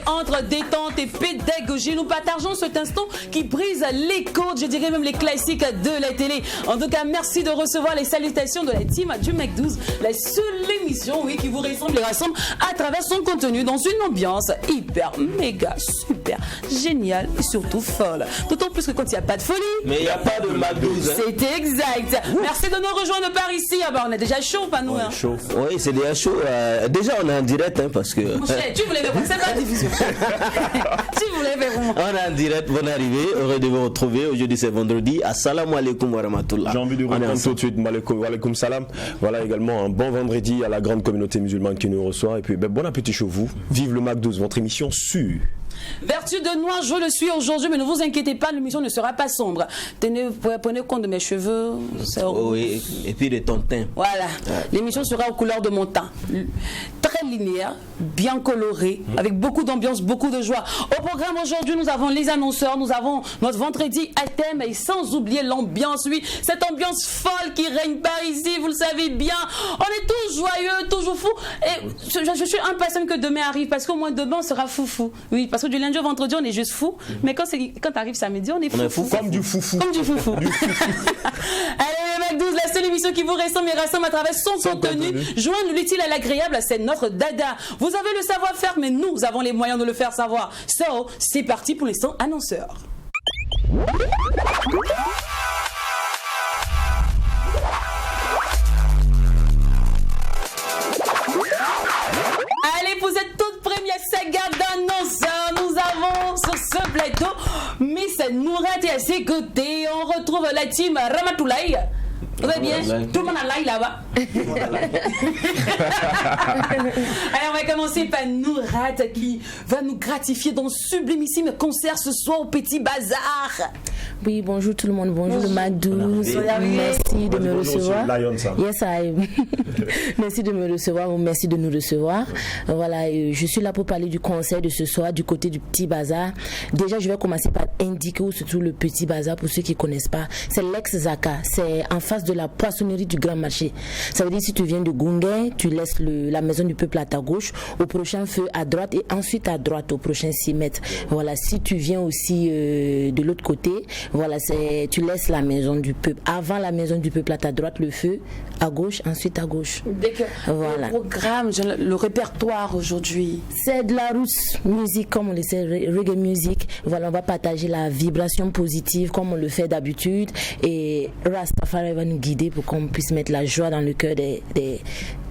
Entre détente et pédagogie, nous partageons cet instant qui brise les codes, je dirais même les classiques de la télé. En tout cas, merci de recevoir les salutations de la team du Mac 12, la seule émission qui vous rassemble à travers son contenu dans une ambiance hyper, méga, super, géniale et surtout folle. D'autant plus que quand il n'y a pas de folie, mais il n'y a pas de Mac 12. C'est exact. Merci de nous rejoindre par ici. Ah bah, on est déjà chaud, pas nous. Ouais, chaud. Oui, c'est déjà chaud. Déjà, on est en direct parce que. Tu voulais voir, c'est pas difficile. On est en direct, bonne arrivée, heureux de vous retrouver. Aujourd'hui c'est vendredi. Assalamu alaikum wa rahmatullah. J'ai envie de répondre tout de suite, wa alaikum salam. Voilà également un bon vendredi à la grande communauté musulmane qui nous reçoit. Et puis bon appétit chez vous. Vive le Mac 12, votre émission sûre. Vertu de noir, je le suis aujourd'hui, mais ne vous inquiétez pas, l'émission ne sera pas sombre. Prenez compte de mes cheveux. Oui, et puis de ton teint. Voilà, l'émission sera aux couleurs de mon teint. Très linéaire, bien coloré, avec beaucoup d'ambiance, beaucoup de joie. Au programme aujourd'hui, nous avons les annonceurs, nous avons notre vendredi à thème et sans oublier l'ambiance, oui, cette ambiance folle qui règne par ici, vous le savez bien. On est tous joyeux, toujours fous. Et je suis impatient que demain arrive parce qu'au moins demain on sera foufou. Oui, parce que du lundi au vendredi on est juste fou, mais quand arrive samedi on est fou. Comme du foufou. Comme du foufou. Allez, le Mac 12, la seule émission qui vous rassemble et rassemble à travers son contenu. Joindre l'utile à l'agréable, c'est notre dada. Vous avez le savoir-faire, mais nous avons les moyens de le faire savoir. So, c'est parti pour les 100 annonceurs. Allez, pour cette toute première saga d'annonceurs, nous avons sur ce plateau Miss Nourat et à ses côtés, on retrouve la team Ramatoulaye. Vous allez bien? Tout le monde a l'ail là-bas. Alors on va commencer par Nourat qui va nous gratifier dans sublimissime concert ce soir au Petit Bazar. Oui, bonjour tout le monde, bonjour le Mac 12. Merci de me recevoir. Yes, I. Merci de me recevoir, merci de nous recevoir. Voilà, je suis là pour parler du concert de ce soir du côté du Petit Bazar. Déjà, je vais commencer par indiquer où se trouve le Petit Bazar pour ceux qui ne connaissent pas. C'est l'ex-Zaka, c'est en face de la poissonnerie du Grand Marché. Ça veut dire si tu viens de Gungai, tu laisses la maison du peuple à ta gauche, au prochain feu à droite et ensuite à droite au prochain 6 mètres. Voilà, si tu viens aussi de l'autre côté, voilà, tu laisses la maison du peuple. Avant la maison du peuple à ta droite, le feu à gauche, ensuite à gauche. Dès que voilà. Le programme, le répertoire aujourd'hui. C'est de la roots musique, comme on le sait, reggae music. Voilà, on va partager la vibration positive comme on le fait d'habitude. Et Rastafari va nous guider pour qu'on puisse mettre la joie dans le cœur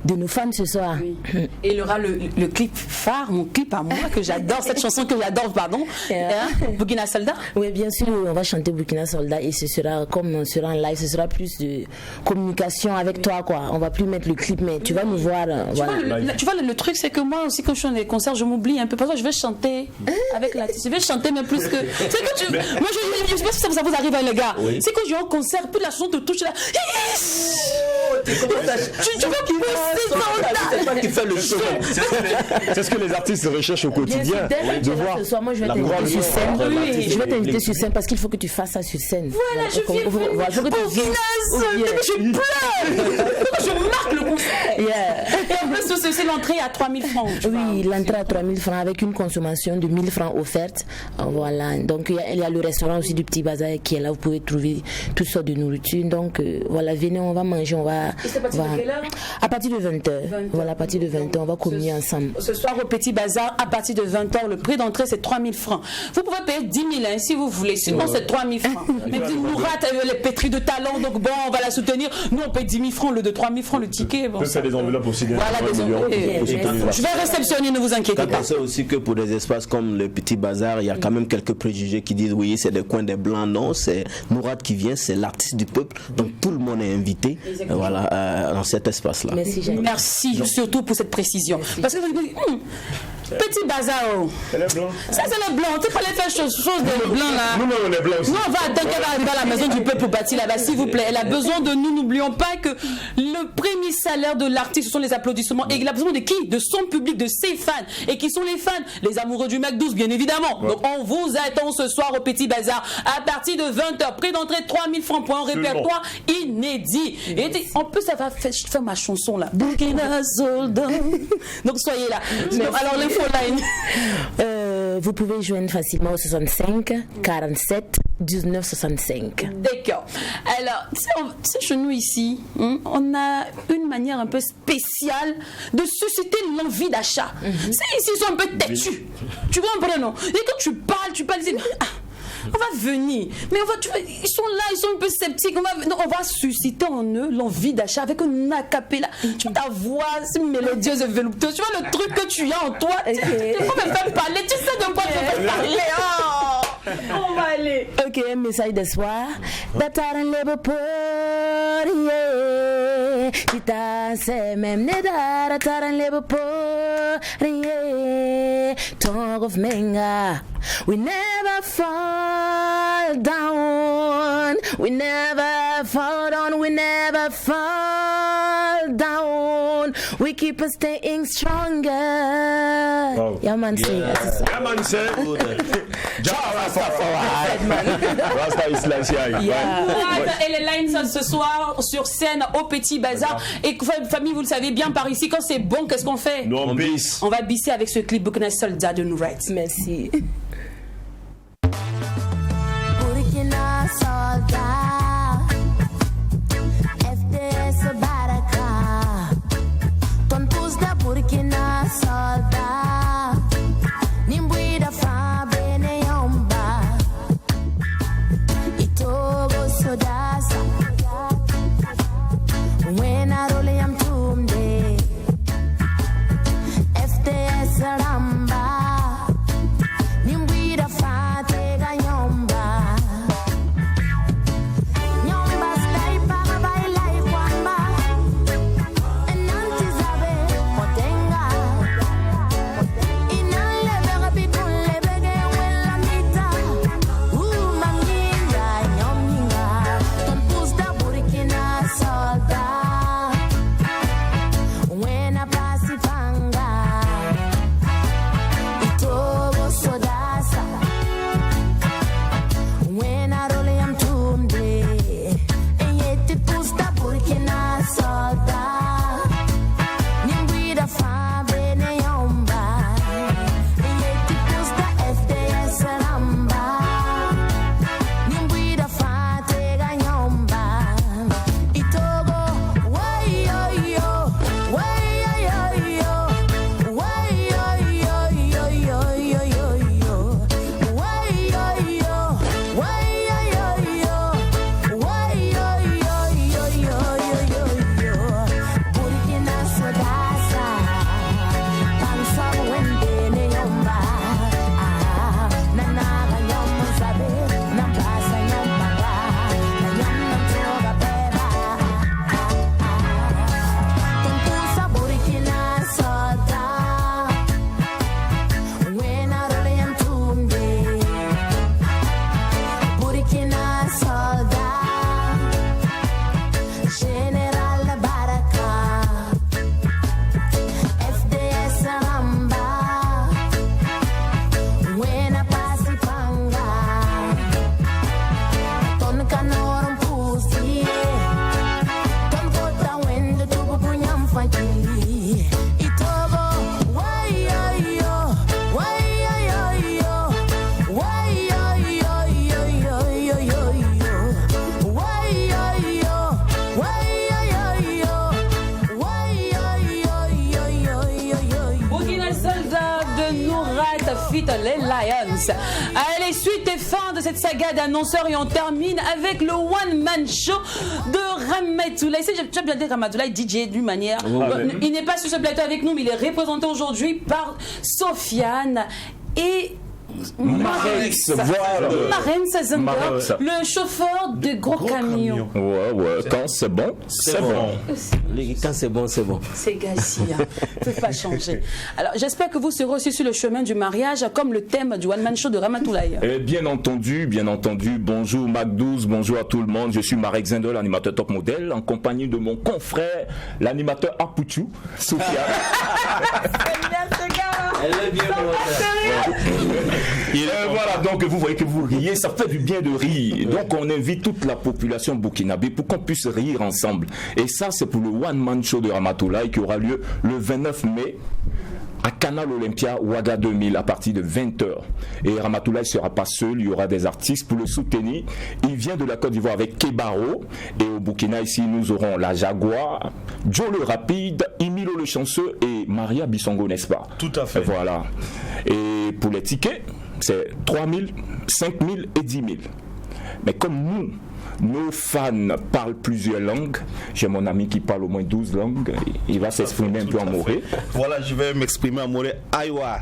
de nos fans ce soir. Oui. Et il y aura le clip phare, mon clip à moi que j'adore, cette chanson que j'adore, pardon. Burkina Soldat. Oui, bien sûr, on va chanter Burkina Soldat et ce sera, comme on sera en live, ce sera plus de communication avec toi, quoi. On va plus mettre le clip, mais tu vas nous voir. Tu vois, le truc, c'est que moi aussi, quand je suis dans les concerts, je m'oublie un peu. Parce que je vais chanter avec l'artiste. Je vais chanter, mais plus que. C'est que moi, je sais pas si ça vous arrive, les gars. Oui. C'est que je vais au concert, puis la chanson te touche là. Tu vas c'est toi qui fais le show. C'est ce que les artistes recherchent au quotidien. De voir. Ce soir, moi, je vais t'inviter sur scène. Oui, je vais t'inviter sur scène parce qu'il faut que tu fasses ça sur scène. Voilà, je viens. Je pleure. Je marque le concert. Et en plus, c'est l'entrée à 3000 francs. Oui, l'entrée à 3000 francs avec une consommation de 1000 francs offerte. Voilà. Donc, il y a le restaurant aussi du Petit Bazar qui est là. Vous pouvez trouver toutes sortes de nourriture. Donc, voilà, venez, on va manger. Et c'est à partir de quelle heure? À partir de 20h. Voilà, à partir de 20h, on va communier ensemble. Ce soir au Petit Bazar, à partir de 20h, le prix d'entrée c'est 3000 francs. Vous pouvez payer 10 000 hein, si vous voulez, sinon c'est 3000 francs. Mais Nourat, elle est pétrie de talent, donc bon, on va la soutenir. Nous on paye 10 000 francs, le de 3000 francs le ticket. Bon, ça des enveloppes aussi. Voilà, des enveloppes. Je vais réceptionner, ne vous inquiétez pas. C'est aussi que pour des espaces comme le Petit Bazar, il y a quand même quelques préjugés qui disent oui, c'est des coins des blancs. Non, c'est Nourat qui vient, c'est l'artiste du peuple, donc tout le monde est invité. Voilà, dans cet espace-là. Merci, surtout pour cette précision. Merci. Parce que Petit bazar. Elle est blanche. Ça, c'est les blancs. Tu peux les faire chose des blancs là. Nous, on est blancs aussi. Nous, on va attendre qu'elle va arriver à la maison du peuple bâti là-bas, s'il vous plaît. Elle a besoin de nous. N'oublions pas que le premier salaire de l'artiste, ce sont les applaudissements. Et il a besoin de qui? De son public, de ses fans. Et qui sont les fans? Les amoureux du McDo, bien évidemment. Ouais. Donc, on vous attend ce soir au Petit Bazar à partir de 20h. Prix d'entrée 3000 francs pour un répertoire inédit. Et en plus, ça va faire ma chanson là. Burkina Soldat. Donc, soyez là. Donc, alors, l'infoline. Vous pouvez joindre facilement au 65 47 19 65. D'accord. Alors, chez nous ici, on a une manière un peu spéciale de susciter l'envie d'achat. Ici, ils sont un peu têtus. Tu comprends, non? Et quand tu parles, ils disent... on va venir, mais ils sont là, ils sont un peu sceptiques. On va susciter en eux l'envie d'achat avec un acapella. Tu vois ta voix mélodieuse et velouteuse. Tu vois le truc que tu as en toi. Tu peux me faire parler. Tu sais de quoi tu veux parler. On va aller. Ok, un message d'espoir. We never fall down. We never fall down. We never fall down. We keep on staying stronger. Wow. Yeah, man, say that. Yeah, man, say. Rasta is Et les lines ce soir sur scène au Petit Bazar. Et famille, vous le savez bien, par ici, quand c'est bon, qu'est-ce qu'on fait? Nous, on bisse. On va bisser avec ce clip Burkina Soldat de Nourat. Merci. Burkina Soldat, FDS Baraka, ton pouce de Burkina Soldat, Nimbui da Fabene Yomba, Itogo Sodasa, when I roll am Tumde, FDS Ramba, Nimbui da Fatega Yomba. Les Lions. Allez, suite et fin de cette saga d'annonceurs et on termine avec le one-man show de Ramatoulaye. Tu as bien dit Ramatoulaye, DJ d'une manière. Il n'est pas sur ce plateau avec nous, mais il est représenté aujourd'hui par Sofiane et Marex. Voilà. Marex Zender, Marex. le chauffeur de gros camions. Ouais, quand c'est bon, c'est bon. Quand c'est bon, c'est bon. C'est Gazi, hein. Ne peut pas changer. Alors, j'espère que vous serez aussi sur le chemin du mariage, comme le thème du One Man Show de Ramatoulaye. Et bien entendu, bonjour Mac 12, bonjour à tout le monde. Je suis Marek Zender, l'animateur top modèle, en compagnie de mon confrère, l'animateur Apuchou, Sophia. Elle est bien Voilà, donc vous voyez que vous riez, ça fait du bien de rire. Donc on invite toute la population burkinabé pour qu'on puisse rire ensemble. Et ça, c'est pour le One Man Show de Ramatoulaye qui aura lieu le 29 mai. À Canal Olympia, Ouaga 2000, à partir de 20h. Et Ramatoulaye ne sera pas seul, il y aura des artistes pour le soutenir. Il vient de la Côte d'Ivoire avec Kebaro. Et au Burkina, ici, nous aurons la Jaguar, Joe le Rapide, Emilio le Chanceux et Maria Bissongo, n'est-ce pas? Tout à fait. Voilà. Et pour les tickets, c'est 3 000, 5 000 et 10 000. Mais comme nous, nos fans parlent plusieurs langues. J'ai mon ami qui parle au moins 12 langues. Il va s'exprimer un peu en moré. Voilà, je vais m'exprimer en moré. Aïwa.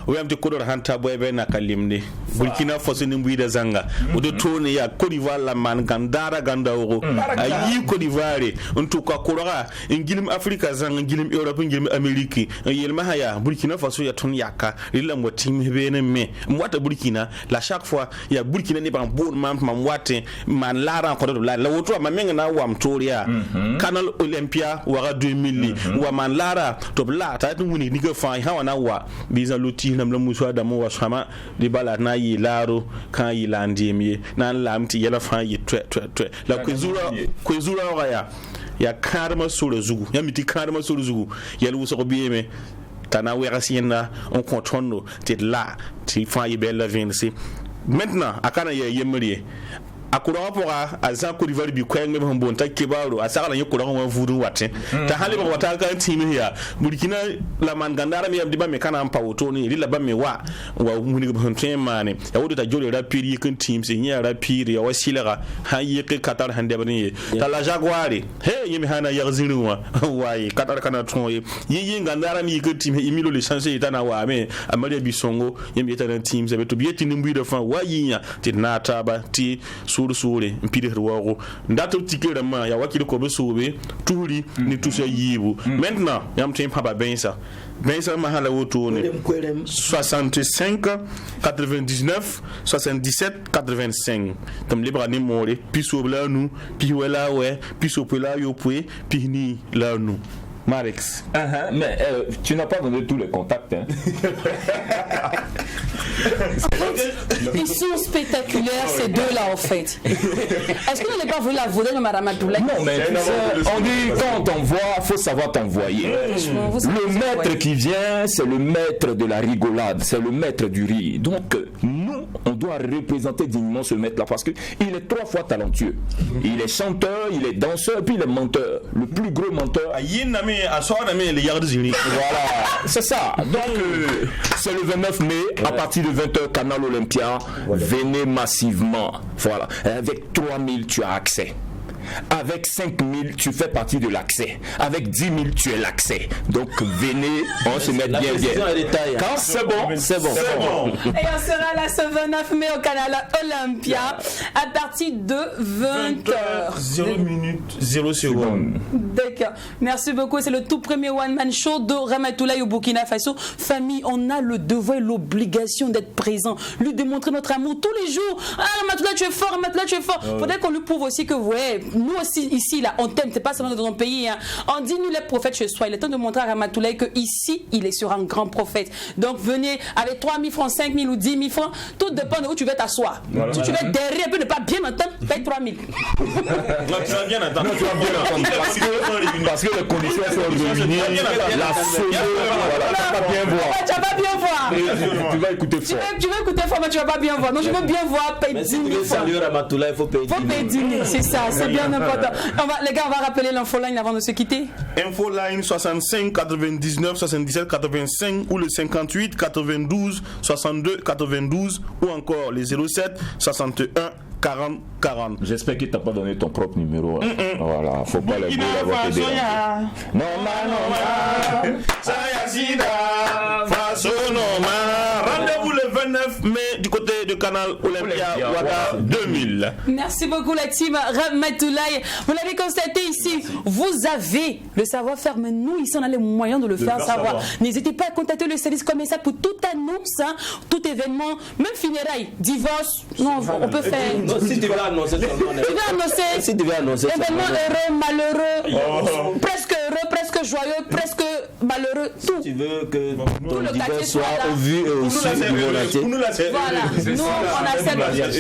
Oui, un petit coup de hanta boybe na kalimne. Burkina Faso ni mbida zanga. Ou de tourne ya Côte d'Ivoire la man gandara ganda oro. Ayi Côte d'Ivoire. En tout cas, Koroga. Ingilim Afrika zanga, ingilim Europe, ingilim Amérique. Yelma haya. Burkina Faso ya ton yaka. Lila mwati mbene me. Mwata Burkina. La chaque fois, ya Burkina ni ban bon man mwate man la la woto ma menga na wa mtoria Canal Olympia wara 2000 wa man lara to la ta tun wuni diga fa ha na wa biza loti nam la muso da mo wa sama di bala na yi laro kan yi landi mi na lamti yela fa yi twe la kwezura wa ya karma sura zugu ya miti karma sura zugu yel wuso ko bieme tana wera sienda on contrôle t'es là tu fa yi belle vinci maintenant akana ye yemrie akura pora azan ko rival bi kweng me bon ta kebaro asaka na yokura ko vudu watte ta hali ba wata kan timi ya burkina la man gandara mi abdi ba me kana ampa woto ni lila ba me wa muni ko ton mane ya wodo ta jole rapiri kan team se nya rapiri ya wasilera ha yeke katar hande ba ni ta la jaguar he yimi hana yarzinu wa wayi katar kana ton yi gandara mi kan team Emilio le chance itana wa me Maria Bissongo yimi ta team se beto bieti ni mbi de fan wayi nya ti nata ba ti sure mpide rwago ndato tikere ma ya wakili ko besobe turi ni tusa yibu maintenant yam tem papa bensa mahala woto ne 65 99 77 85 tam libra ni more piso bla nu piwela we piso pela yo pwe pini la nu Marex. Mais tu n'as pas donné tous les contacts. Hein. Ils sont spectaculaires ces deux-là en fait. Est-ce que vous n'avez pas voulu la voler de Madame Abdoulaye? Non, mais on dit quand on t'envoie, il faut savoir t'envoyer. Le maître qui vient, c'est le maître de la rigolade, c'est le maître du rire. Donc nous, on doit représenter dignement ce maître-là parce qu'il est 3 fois talentueux. Il est chanteur, il est danseur, puis il est menteur. Le plus gros menteur. Voilà, c'est ça. Donc, c'est le 29 mai, à partir de 20h, Canal Olympia. Venez massivement. Voilà. Avec 3000, tu as accès. Avec 5000, tu fais partie de l'accès. Avec 10 000, tu es l'accès. Donc venez, on se met bien. Quand c'est bon, c'est bon. Et on sera là ce 29 mai au Canal Olympia à partir de 20h. 0 minutes, 0 secondes. D'accord. Merci beaucoup. C'est le tout premier One Man Show de Ramatoulaye au Burkina Faso. Famille, on a le devoir et l'obligation d'être présent, lui démontrer notre amour tous les jours. Ah, Ramatoulaye, tu es fort, Ramatoulaye, tu es fort. Faudrait qu'on lui prouve aussi que, ouais, nous aussi, ici, là, on t'aime, c'est pas seulement dans ton pays. Hein. On dit, nous, les prophètes chez soi. Il est temps de montrer à Ramatoulaye qu'ici, il est sur un grand prophète. Donc, venez avec 3 000 francs, 5 000 ou 10 000 francs. Tout dépend de où tu veux t'asseoir. Voilà. Si tu veux être derrière, et puis ne pas bien entendre, paye 3 000. Non, tu vas bien entendre. Non, tu vas bien entendre. Parce que les conditions sont réunies. La solo, voilà, tu vas bien voir. Tu vas pas bien voir. Tu vas écouter fort. Tu vas écouter fort, mais tu vas pas bien voir. Non, je veux bien voir, paye 10 000 francs. Mais si tu veux saluer Ramatoulaye, il faut payer 10 000. Faut payer 10 000, c'est ça, c'est bien important. Les gars, on va rappeler l'infoline avant de se quitter. Infoline 65 99 77 85 ou le 58 92 62 92 ou encore les 07 61 40 40. J'espère qu'il t'a pas donné ton propre numéro. Voilà, faut pas les avoir aidé. Non, Rendez-vous le 29 19 mai du côté de Canal Olympia Ouaga 2000. Merci beaucoup la team Ramatoulaye. Vous l'avez constaté ici, vous avez le savoir-faire, mais nous ici on a les moyens de le faire savoir. N'hésitez pas à contacter le service commercial pour toute annonce, hein, tout événement, même funérailles, divorce. Non, on peut faire. Non, si tu veux annoncer seulement. Tu veux annoncer. Si tu veux annoncer événement heureux, malheureux, presque heureux, presque joyeux, presque malheureux. Tout. Si tu veux que ton le divorce soit au vu et au su du monde entier. Voilà, nous on accepte. Le mariage,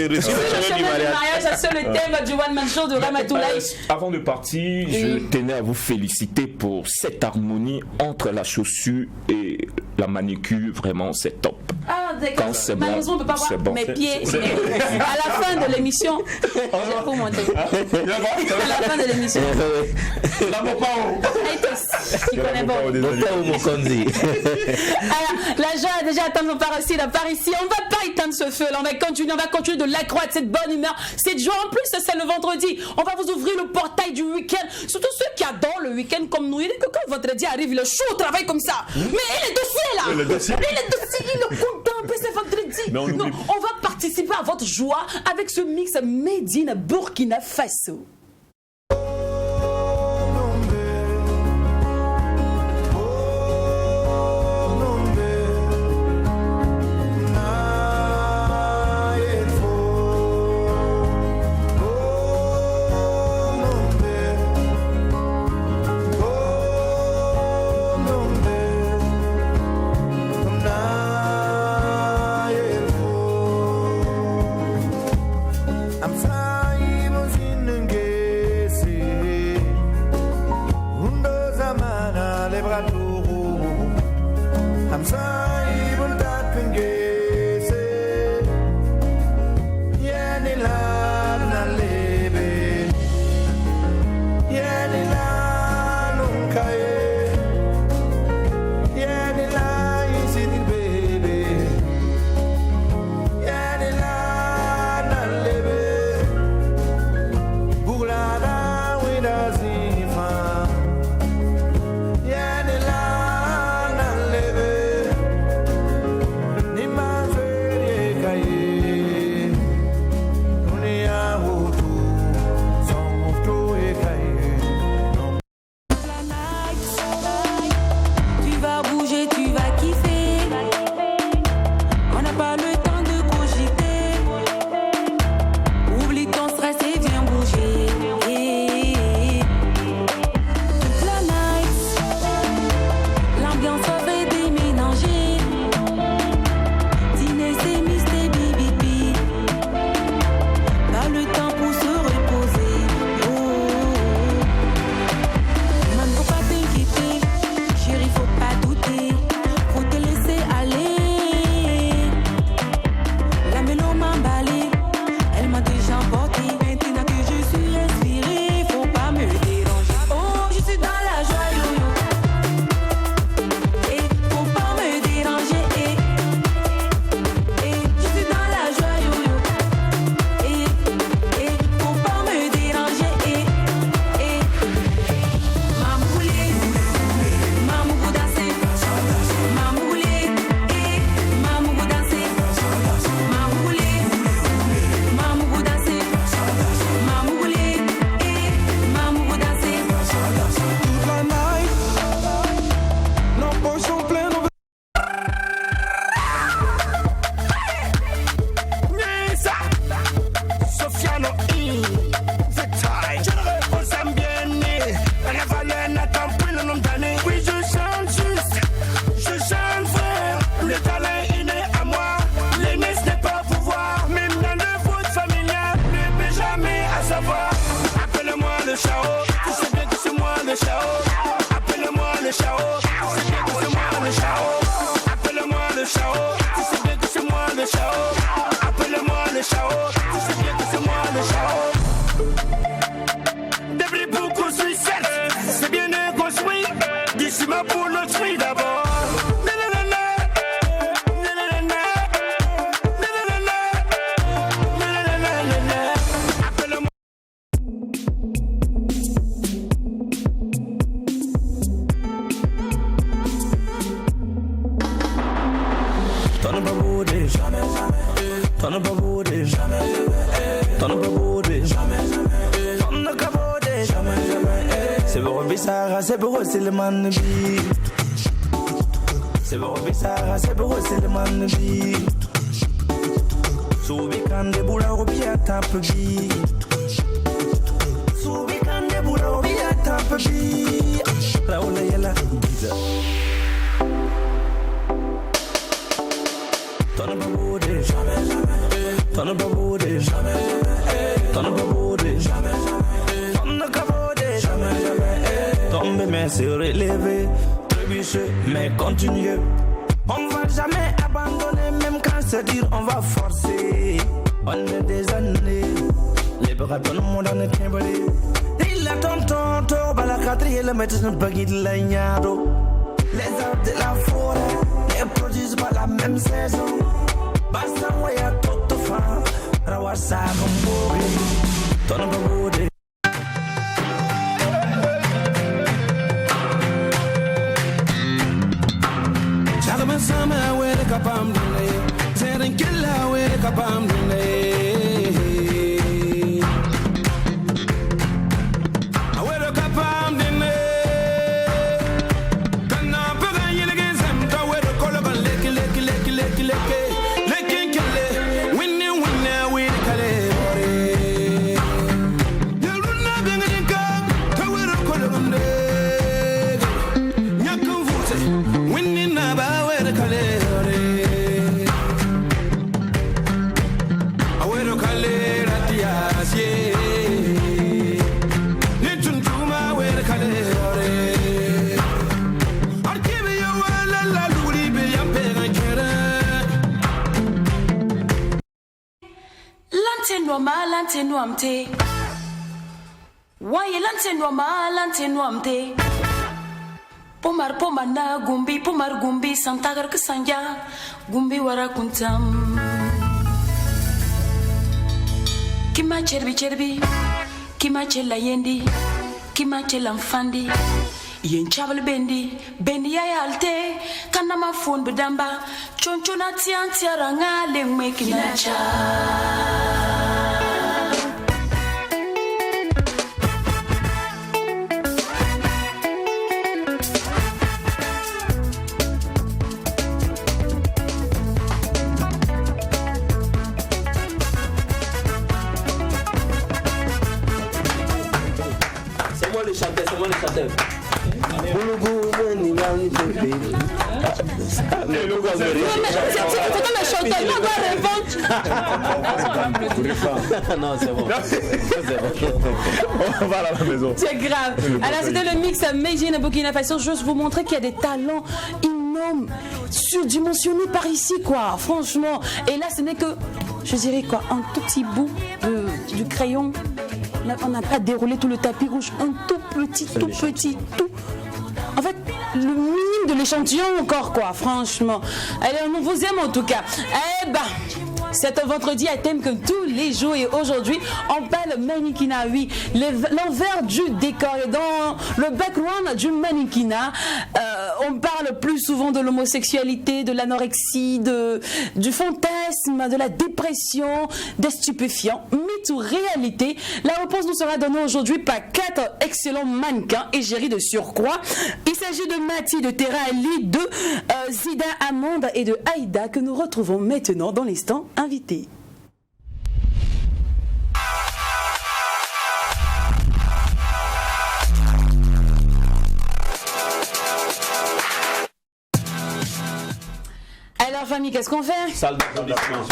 c'est le thème du One Man Show de Ramatoulaye. Avant de partir, je tenais à vous féliciter pour cette harmonie entre la chaussure et la manicure. Vraiment, c'est top. Ah, d'accord. Quand c'est Malheureusement, on ne peut pas voir mes pieds. À la fin de l'émission, j'ai pour monter. À la fin de l'émission. Tu connais pas. Alors, la joie a déjà atteint par ici. On ne va pas éteindre ce feu. Là, on va continuer de l'accroître, cette bonne humeur, cette joie. En plus, c'est le vendredi. On va vous ouvrir le portail du week-end. Surtout ceux qui adorent le week-end comme nous. Il dit que quand le vendredi arrive, il est chaud au travail comme ça. Mais il est dossier là. Il est dossier, il est content. En plus, c'est vendredi. Non, on va participer à votre joie avec ce mix Made in Burkina Faso. Jamais Sarah, c'est beau, c'est le man bi. C'est beau, Sarah, c'est beau, c'est le man bi. Soubi kan de bula obi atap bi. Soubi kan de bula obi atap bi. Raoula yela biza. Tona babode, jamais jamais. Tona babode, jamais jamais. Tona babode, jamais jamais. Tona kabode, jamais jamais. Tomber mais se relever, trébucher mais continuer. On va jamais abandonner, même quand c'est dur, on va forcer. On est des années, les bras dans le monde en est timbré. Il a tonton, la quatrième, le maître ne pas guider la gnado. Les arbres de la forêt ne produisent pas la même saison. Basta moya toto fan, rawasa gombobi, tono babode. Chagama sama we de kapam dine, zeren killa we de kapam dine. Awe de kapam dine, kana paga yelege zemta we de koloban leki leki leki leki leki. Lante nuamte, waye lante nuamte. Pomar pomana gumbi, pomar gumbi, santagar kesanja, gumbi warakuntam. Kima cherbi cherbi, kima chela yendi, kima chela mfandi. Yen chabal bendi, bendi ya yalte, kanama fon bedamba, chonchona tiaranga lengme kinacha. C'est moi le chanteur. Non, c'est bon. On va à la maison. C'est grave. Alors, c'était le mix Made in Burkina Faso. Je veux vous montrer qu'il y a des talents énormes, surdimensionnés par ici, quoi. Franchement. Et là, ce n'est que, je dirais quoi, un tout petit bout du crayon. Là, on n'a pas déroulé tout le tapis rouge. Un tout petit. En fait, le minimum de l'échantillon encore, quoi, franchement. Allez, on vous aime en tout cas. Eh ben, c'est un vendredi à thème comme tous les jours et aujourd'hui, on parle mannequinat, oui, l'envers du décor. Et dans le background du mannequinat, on parle plus souvent de l'homosexualité, de l'anorexie, du fantasme, de la dépression, des stupéfiants. Mythe ou réalité? La réponse nous sera donnée aujourd'hui par 4 excellents mannequins égéries de surcroît. Il s'agit de Mathilde, de Terra Ali, de Zida, Amanda et de Aïda que nous retrouvons maintenant dans l'instant invité. Alors famille, qu'est-ce qu'on fait? Salle d'applaudissements.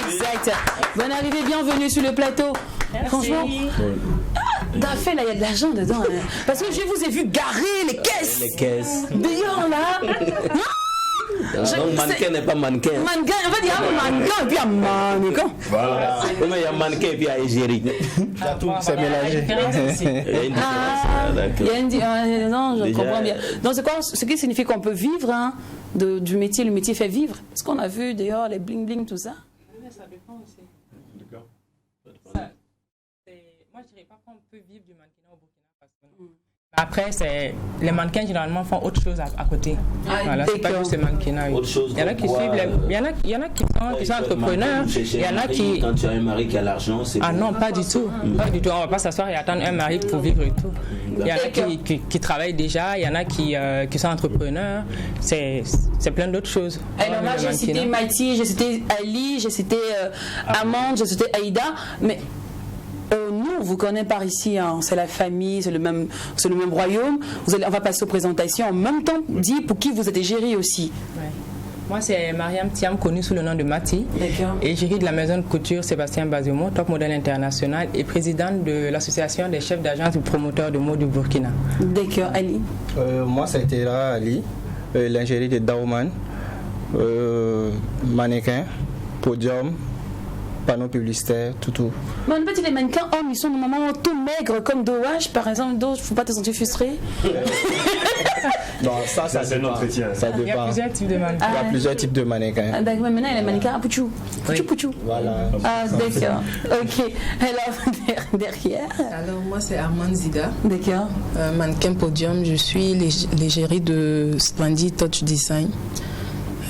Exact. Bonne arrivée, bienvenue sur le plateau. Merci. Franchement, Daphé, là, il y a de l'argent dedans. Hein. Parce que je vous ai vu garer les caisses. Les caisses. D'ailleurs, là. Donc, mannequin n'est pas mannequin. Mannequin, en fait, il y a un mannequin et puis il y a un mannequin. Voilà. Mais il y a mannequin et puis il y a égérie. Tout s'est mélangé. Il y a une non, je comprends bien. Donc, c'est quoi ce qui signifie qu'on peut vivre hein, du métier? Le métier fait vivre. Est-ce qu'on a vu d'ailleurs les bling-bling, tout ça? Ça dépend aussi. D'accord. Moi, je dirais pas qu'on peut vivre du mannequinat au Burkina Faso. Après, les mannequins généralement font autre chose à côté. Voilà, c'est pas juste le mannequinat. Il y en a qui suivent, il y en a qui sont entrepreneurs. Il y en a qui. Quand tu as un mari qui a l'argent, c'est. Ah non, pas du tout. Pas du tout. On va pas s'asseoir et attendre un mari pour vivre et tout. Il y en a qui travaillent déjà, il y en a qui sont entrepreneurs. C'est plein d'autres choses. Alors là, j'ai cité Maïti, j'ai cité Ali, j'ai cité Amande, j'ai cité Aïda, mais. Nous, on vous connaît par ici, hein. C'est la famille, c'est le même royaume. On va passer aux présentations. En même temps, dis pour qui vous êtes égérie aussi. Ouais. Moi, c'est Mariam Thiam, connue sous le nom de Mati. Égérie de la maison de couture Sébastien Bazemo, top modèle international et présidente de l'association des chefs d'agence et promoteurs de mode du Burkina. D'accord, Ali. Moi, ça a été là, Ali, l'ingérie de Daouman, mannequin, podium, panneaux publicitaires, tout. Mais en fait, les mannequins hommes, ils sont normalement tout maigres comme Dowash, par exemple. Il ne faut pas te sentir frustré. Non, ça c'est un entretien. Ça dépend. Il y a plusieurs types de mannequins. Il y a plusieurs types de mannequins. Ah, d'accord, maintenant, il y a les mannequins à Pouchou. Pouchou. Voilà. Ah, d'accord. Ok. Alors, derrière. Alors, moi, c'est Armand Zida. D'accord. Mannequin podium. Je suis l'égérie de Splendid Touch Design.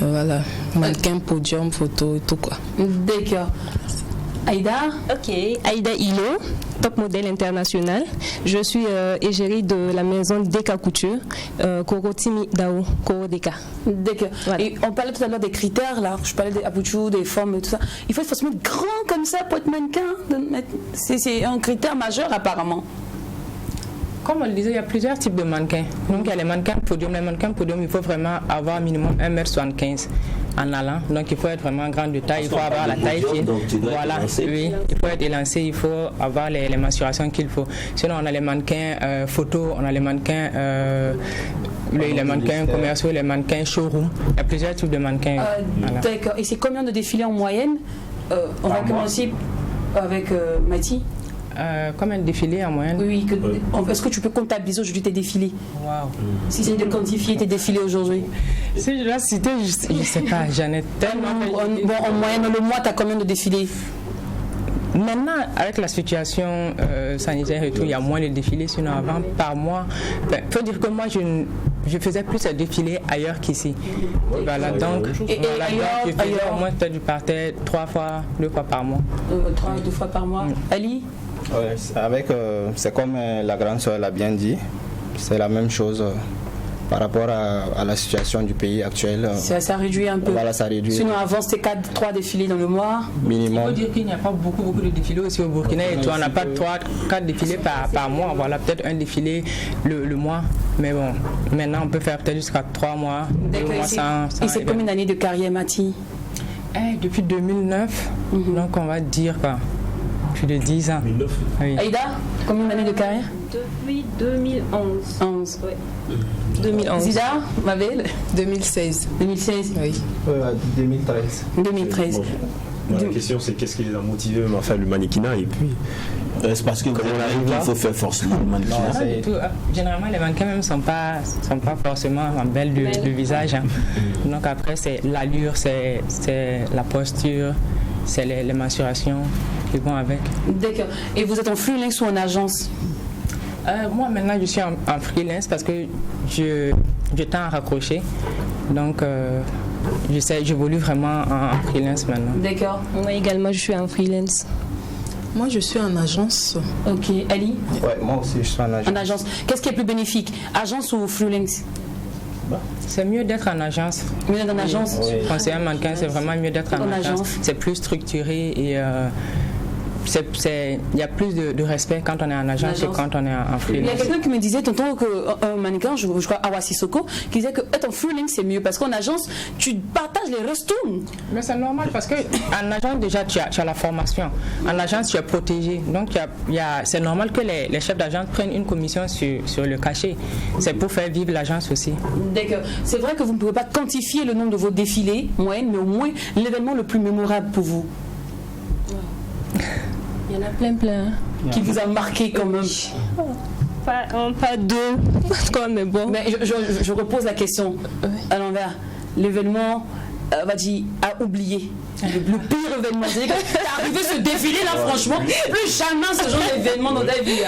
Voilà, mannequin, podium, photo et tout quoi. D'accord. Aïda. Ok, Aïda Ilo, top modèle international. Je suis égérie de la maison Deka Couture, Koro Timi Dao, Koro Deka. D'accord. Voilà. Et on parlait tout à l'heure des critères là. Je parlais des Apuchou, des formes et tout ça. Il faut être forcément grand comme ça pour être mannequin. C'est un critère majeur apparemment. Comme on le disait, il y a plusieurs types de mannequins. Donc il y a les mannequins podium. Les mannequins podium, il faut vraiment avoir minimum 1m75 en allant. Donc il faut être vraiment grand de taille, il faut avoir la taille fine. Voilà, oui, il faut être élancé, il faut avoir les mensurations qu'il faut. Sinon on a les mannequins photos, on a les mannequins les mannequins commerciaux, les mannequins showroom. Il y a plusieurs types de mannequins. Voilà. D'accord. Et c'est combien de défilés en moyenne? On va commencer avec Mathie. Combien de défilés en moyenne? Oui, est-ce que tu peux comptabiliser aujourd'hui tes défilés? Waouh. Si c'est de quantifier tes défilés aujourd'hui. Si je dois citer, je ne sais pas, j'en ai tellement. Bon, en moyenne, le mois, tu as combien de défilés? Maintenant, avec la situation sanitaire et tout, il y a moins de défilés, sinon avant, par mois. Il faut dire que moi, je faisais plus de défilés ailleurs qu'ici. Voilà, donc, je faisais au moins peut-être du parterre 2 fois par mois. 2 fois par mois. Ali? Ouais, c'est comme la grande soeur l'a bien dit, c'est la même chose par rapport à la situation du pays actuel. Ça réduit un peu. Voilà, ça réduit. Sinon, avant, c'était 3 défilés dans le mois. Minimum. Il faut dire qu'il n'y a pas beaucoup de défilés aussi au Burkina. Et tout, on n'a pas 4 défilés par mois. Voilà, peut-être un défilé le mois. Mais bon, maintenant, on peut faire peut-être jusqu'à 3 mois. 2 mois sans. Et c'est combien d'années de carrière, Mati? Depuis 2009. Donc, on va dire quoi. Plus de 10 ans. 2009. Oui. Aïda, combien d'années de carrière? Depuis 2011. Oui. 2011. Zida, ma belle? 2016. 2016? Oui. 2013. 2013. La question c'est qu'est-ce qui les a motivés à faire le mannequinat et puis. C'est parce que il faut faire forcément le mannequinat. Généralement les mannequins même sont pas forcément belles du visage. Hein. Donc après c'est l'allure, c'est la posture, c'est les mensurations qui vont avec. D'accord. Et vous êtes en freelance ou en agence? Moi maintenant je suis en freelance parce que je tends à raccrocher. Donc j'évolue vraiment en freelance maintenant. D'accord. Moi également je suis en freelance. Moi je suis en agence. Ok. Ali? Ouais, moi aussi je suis en agence. En agence. Qu'est-ce qui est plus bénéfique? Agence ou freelance? C'est mieux d'être en agence. Mieux d'être en agence? Oui. Quand c'est un mannequin, c'est vraiment mieux d'être en agence. C'est plus structuré et il y a plus de respect quand on est en agence que quand on est en freelance. Il y a quelqu'un qui me disait tantôt qu'un mannequin, je crois Awa Sissoko, qui disait que être en freelance c'est mieux parce qu'en agence tu partages les restoums. Mais c'est normal parce qu'en agence déjà tu as la formation. En agence tu es protégé. Donc c'est normal que les chefs d'agence prennent une commission sur le cachet. C'est pour faire vivre l'agence aussi. D'accord. C'est vrai que vous ne pouvez pas quantifier le nombre de vos défilés moyennes, mais au moins l'événement le plus mémorable pour vous. Il y en a plein. Qui vous a marqué quand même? Pas 2, mais bon. Mais je repose la question à l'envers. L'événement, on va dire, à oublier. Le pire événement. C'est-à-dire que t'es arrivé ce défilé là, franchement, plus jamais ce genre d'événement dans ta vie.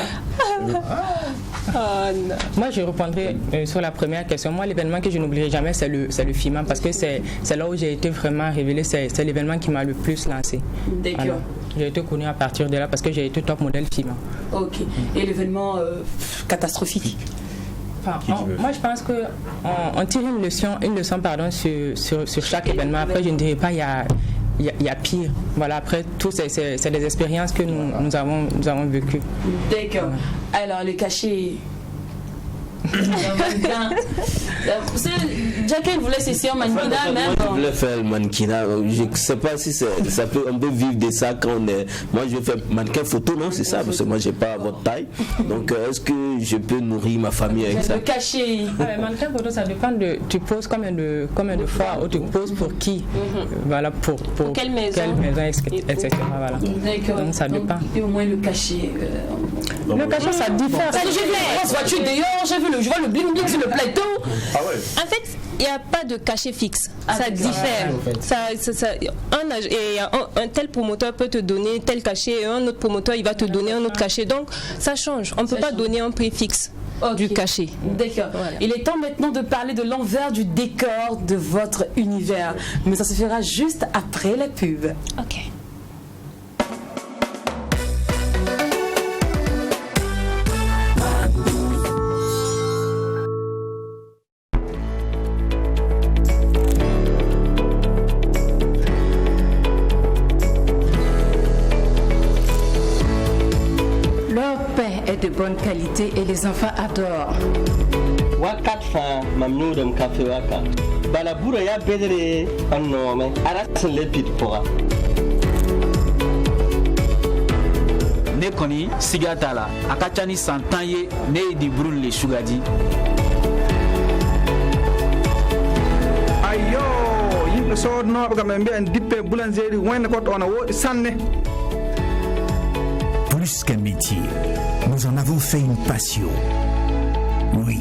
Moi, je répondrai sur la première question. Moi, l'événement que je n'oublierai jamais, c'est le FIMA, parce que c'est là où j'ai été vraiment révélée. C'est l'événement qui m'a le plus lancé. D'accord. Alors, j'ai été connue à partir de là parce que j'ai été top modèle FIMA. Ok. Et l'événement catastrophique? Moi, je pense qu'on tire une leçon sur chaque événement. Après, je ne dirais pas il y a pire. Voilà, après, tout, c'est des expériences que nous avons vécues. D'accord. Alors, le cachet... Jacqueline voulait s'essayer en mannequinat même. Je voulais faire le mannequinat. Je ne sais pas si ça peut, on peut vivre de ça quand on est. Moi, je vais faire mannequin photo, non? C'est ça, parce que moi, j'ai pas votre taille. Donc, est-ce que je peux nourrir ma famille avec ça? Le cachet. Mannequin photo, ça dépend de. Tu poses combien de fois ou tu poses pour qui? Voilà, pour quelle maison, etc. Voilà. D'accord. Donc, ça dépend. Et au moins le cachet. Le cachet, ça diffère. J'ai vu la grosse voiture d'ailleurs, je vois le bling bling sur le plateau. Ah ouais. En fait, il n'y a pas de cachet fixe. Ça diffère. Un tel promoteur peut te donner tel cachet et un autre promoteur il va te donner un autre cachet. Donc ça change. On ne peut pas donner un prix fixe du cachet. D'accord. Voilà. Il est temps maintenant de parler de l'envers du décor de votre univers. Mais ça se fera juste après la pub. Ok. De bonne qualité et les enfants adorent. Wakat fa mamnu dem café waka. Bala bura ya bedere annome arasin lepit pora. Ne koni siga tala akachani santaye ne di brun le sugadi. Ayo yimbe sodno be gambe en dippe boulangerie wayne ko on wodi sanne. Plus qu'un métier, nous en avons fait une passion. Oui,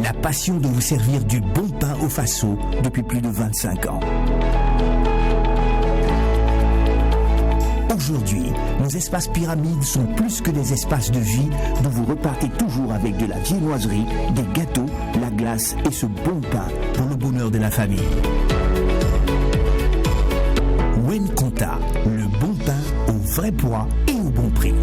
la passion de vous servir du bon pain au Faso depuis plus de 25 ans. Aujourd'hui, nos espaces pyramides sont plus que des espaces de vie dont vous repartez toujours avec de la viennoiserie, des gâteaux, la glace et ce bon pain pour le bonheur de la famille. Wen Conta, le bon pain au vrai poids et au bon prix.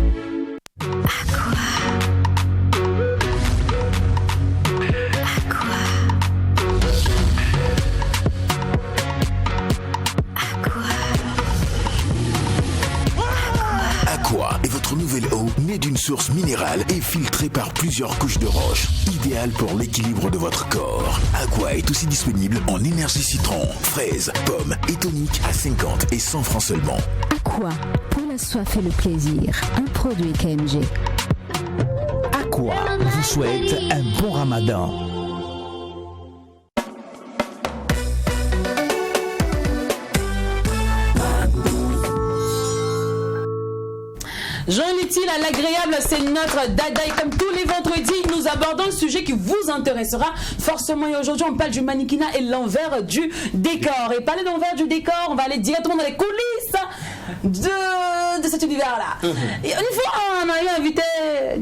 Aqua est votre nouvelle eau née d'une source minérale et filtrée par plusieurs couches de roche, idéale pour l'équilibre de votre corps. Aqua est aussi disponible en énergie citron, fraise, pomme et tonique à 50 et 100 francs seulement. Aqua, pour la soif et le plaisir, un produit KMG. Aqua vous souhaite un bon Ramadan. Joint utile à l'agréable, c'est notre dada. Et comme tous les vendredis, nous abordons un sujet qui vous intéressera forcément. Et aujourd'hui, on parle du mannequinat et l'envers du décor. Et parler d'envers du décor, on va aller directement dans les coulisses de cet univers-là. Et une fois, on a eu invité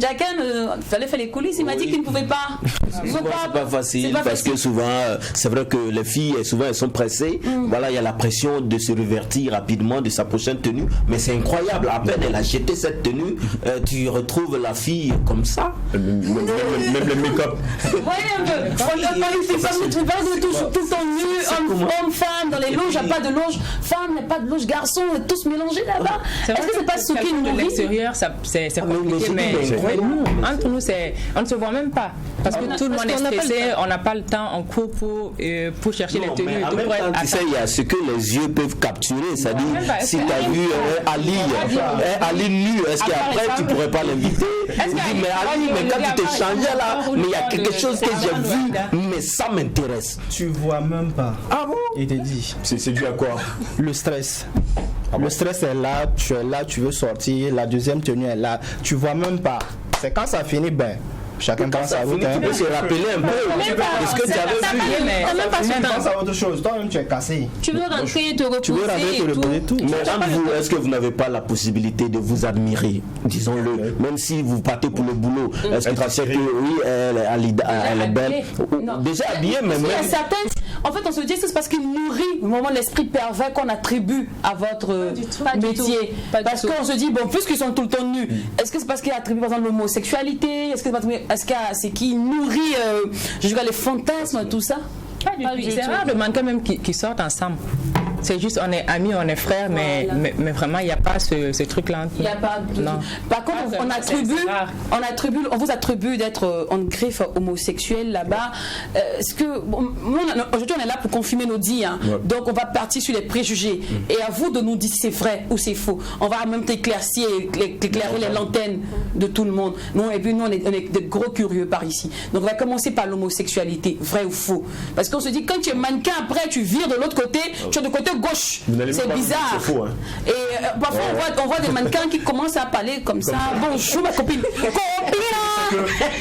Jacqueline, il fallait faire les coulisses. Il m'a dit qu'il ne pouvait pas. C'est pas facile parce que souvent, c'est vrai que les filles, souvent, elles sont pressées. Voilà, il y a la pression de se revertir rapidement de sa prochaine tenue. Mais c'est incroyable. À peine elle a jeté cette tenue, tu retrouves la fille comme ça. Même le make-up. Voyez un peu. Tu parles de tout le temps nu, homme, femme, dans les loges, il n'y a pas de loge femme, il n'y a pas de loge garçon, on est tous mélangés là-bas. Est-ce que c'est pas ce qui nous nourrit? De l'extérieur, c'est compliqué, mais entre nous, on ne se voit même pas. Parce que tout le monde est stressé, on n'a pas le temps en cours pour chercher les tenues. Tu sais, il y a ce que les yeux peuvent capturer. C'est-à-dire, si tu as vu Ali nu, est-ce qu'après tu pourrais pas l'inviter? Mais Ali, mais quand tu t'es changé là, mais il y a quelque chose que j'ai vu, mais ça m'intéresse. Tu vois même pas. Ah bon? Il te dit. C'est dû à quoi? Le stress. Le stress est là, tu es là, tu veux sortir, la deuxième tenue est là, tu vois même pas. C'est quand ça finit, ben, Chacun pense à autre. Tu peux se rappeler un peu. Est-ce que tu avais vu? Chacun pense à autre chose. Toi-même, tu es cassé. Tu veux rentrer, te reposer. Tu veux rentrer, te reposer tout. Mais vous, est-ce que vous n'avez pas la possibilité de vous admirer, disons-le, même si vous partez pour le boulot? Est-ce que tu sais que oui, elle est belle? Déjà habillée, mais même. En fait, on se dit que c'est parce qu'il nourrit vraiment l'esprit pervers qu'on attribue à votre métier. Parce qu'on se dit, bon, puisqu'ils sont tout le temps nus, est-ce que c'est parce qu'il attribue par exemple l'homosexualité? Est-ce que c'est qu'il nourrit les fantasmes, tout ça? C'est rare de mannequins même qui sortent ensemble. C'est juste, on est amis, on est frères, mais vraiment, il n'y a pas ce truc-là. Il n'y a pas de... Non. Par contre, on vous attribue d'être en griffe homosexuel là-bas. Aujourd'hui, on est là pour confirmer nos dits. Hein. Ouais. Donc, on va partir sur les préjugés. Et à vous de nous dire si c'est vrai ou c'est faux. On va même éclairer les lanternes de tout le monde. Et puis, nous, on est de gros curieux par ici. Donc, on va commencer par l'homosexualité, vrai ou faux. Parce qu'on se dit, quand tu es mannequin, après, tu vires de l'autre côté, tu es de côté gauche, c'est bizarre. C'est faux, hein. Et parfois on voit des mannequins qui commencent à parler comme ça. Bonjour ma copine.